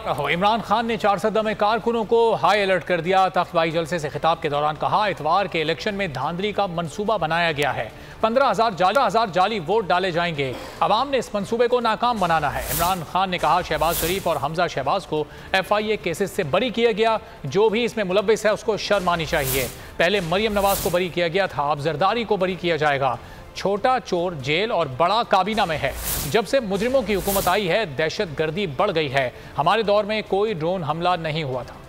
इमरान खान ने 4 सदर में कारकुनों को हाई अलर्ट कर दिया। तख्तबाई जलसे से खिताब के दौरान कहा, इतवार के इलेक्शन में धांधली का मंसूबा बनाया गया है। 15,000 जाली वोट डाले जाएंगे। अवाम ने इस मंसूबे को नाकाम बनाना है। इमरान खान ने कहा, शहबाज शरीफ और हमजा शहबाज को FIA केसेस से बरी किया गया। जो भी इसमें मुलव्विस है उसको शर्म आनी चाहिए। पहले मरियम नवाज को बरी किया गया था, अब जरदारी को बरी किया जाएगा। छोटा चोर जेल और बड़ा काबीना में है। जब से मुजरिमों की हुकूमत आई है, दहशत गर्दी बढ़ गई है। हमारे दौर में कोई ड्रोन हमला नहीं हुआ था।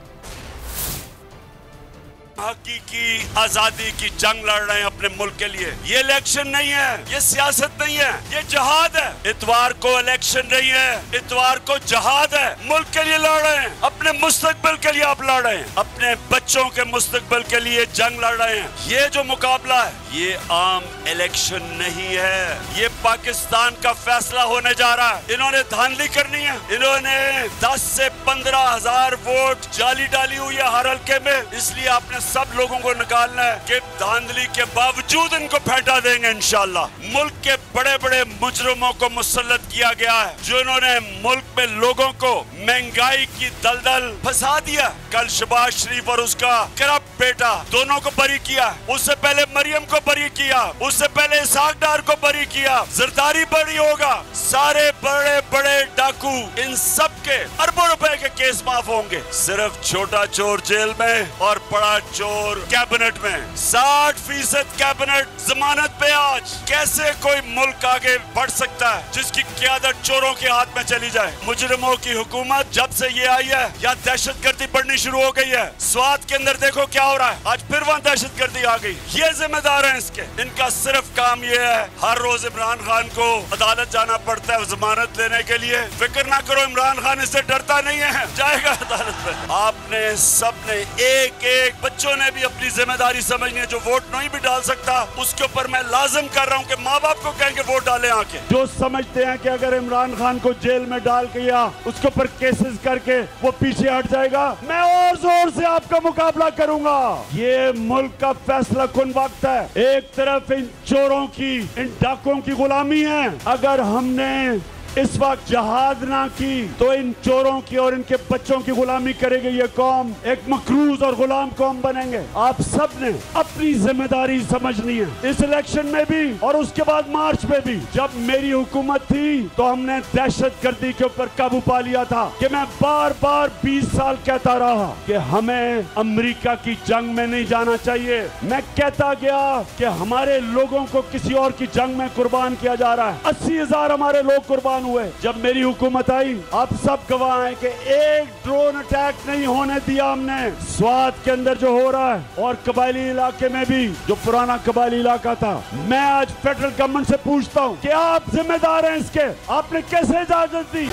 हकीकी आजादी की जंग लड़ रहे हैं अपने मुल्क के लिए। ये इलेक्शन नहीं है, ये सियासत नहीं है, ये जहाद है। इतवार को इलेक्शन नहीं है, इतवार को जहाद है। मुल्क के लिए लड़ रहे हैं, अपने मुस्तकबिल के लिए आप लड़ रहे हैं, अपने बच्चों के मुस्तकबिल के लिए जंग लड़ रहे हैं। ये जो मुकाबला है, ये आम इलेक्शन नहीं है, ये पाकिस्तान का फैसला होने जा रहा है। इन्होंने धांधली करनी है, इन्होंने 10 से 15,000 वोट जाली डाली हुई है हर हल्के में। इसलिए आपने सब लोगों को निकालना है कि धांधली के बावजूद इनको फेंटा देंगे इंशाल्लाह। मुल्क के बड़े बड़े मुजरिमों को मुसल्लत किया गया है, जो इन्होंने मुल्क में लोगों को महंगाई की दलदल फंसा दिया। कल शहबाज शरीफ और उसका करप्ट बेटा दोनों को बरी किया, उससे पहले मरियम को बरी किया, उससे पहले इसाक डार को बरी किया। जरदारी बरी होगा। सारे बड़े बड़े डाकू, इन सब के अरबों रुपए के केस माफ होंगे। सिर्फ छोटा चोर जेल में और बड़ा चोर कैबिनेट में। 60% कैबिनेट जमानत पे। आज कैसे कोई मुल्क आगे बढ़ सकता है जिसकी क़यादत चोरों के हाथ में चली जाए? मुजरिमों की हुकूमत जब से ये आई है, या दहशतगर्दी बढ़नी शुरू हो गई है। स्वात के अंदर देखो क्या हो रहा है, आज फिर वहाँ दहशतगर्दी आ गई। ये जिम्मेदार है इसके। इनका सिर्फ काम ये है, हर रोज इमरान खान को अदालत जाना पड़ता है जमानत लेने के लिए। फिक्र ना करो, इमरान खान इससे डरता नहीं है, जाएगा अदालत में। आपने सबने एक एक बच्चों ने भी अपनी जिम्मेदारी समझनी है। जो वोट नहीं भी डाल सकता, उसके ऊपर मैं लाजिम कर रहा हूँ कि माँ बाप को कहेंगे वोट डालें आके। जो समझते हैं कि अगर इमरान खान को जेल में डाल के या उसके ऊपर केसेस करके वो पीछे हट जाएगा, मैं और जोर से आपका मुकाबला करूंगा। ये मुल्क का फैसला कुन वक्त है। एक तरफ इन चोरों की, इन डाकुओं की गुलामी है। अगर हमने इस वक्त जहाद ना की तो इन चोरों की और इनके बच्चों की गुलामी करेगी ये कौम। एक मकरूज और गुलाम कौम बनेंगे। आप सब ने अपनी जिम्मेदारी समझनी है, इस इलेक्शन में भी और उसके बाद मार्च में भी। जब मेरी हुकूमत थी तो हमने दहशतगर्दी के ऊपर काबू पा लिया था। कि मैं बार बार 20 साल कहता रहा कि हमें अमेरिका की जंग में नहीं जाना चाहिए। मैं कहता गया कि हमारे लोगों को किसी और की जंग में कुर्बान किया जा रहा है। 80,000 हमारे लोग कुर्बान हुए। जब मेरी हुकूमत आई, आप सब गवाह हैं कि एक ड्रोन अटैक नहीं होने दिया हमने। स्वात के अंदर जो हो रहा है और कबायली इलाके में भी, जो पुराना कबायली इलाका था, मैं आज फेडरल गवर्नमेंट से पूछता हूं कि आप जिम्मेदार हैं इसके, आपने कैसे इजाजत दी?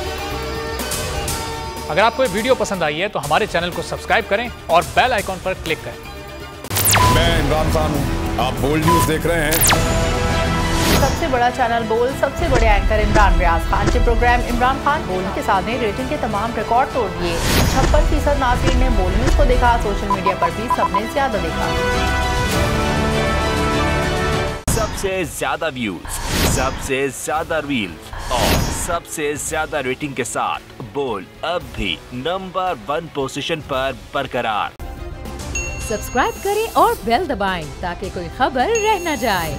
अगर आपको ये वीडियो पसंद आई है तो हमारे चैनल को सब्सक्राइब करें और बेल आइकॉन पर क्लिक करें। मैं इमरान खान हूं, आप बोल्ड न्यूज देख रहे हैं। सबसे बड़ा चैनल बोल, सबसे बड़े एंकर इमरान रियाज खान के प्रोग्राम इमरान खान बोल के साथ ने रेटिंग के तमाम रिकॉर्ड तोड़ दिए। 56% नाज़रीन ने बोल न्यूज को देखा। सोशल मीडिया पर भी सबने ज्यादा देखा। सबसे ज्यादा व्यूज, सबसे ज्यादा रील्स और सबसे ज्यादा रेटिंग के साथ बोल अब भी नंबर 1 पोजीशन पर बरकरार। सब्सक्राइब करें और बेल दबाएं ताकि कोई खबर रह न जाए।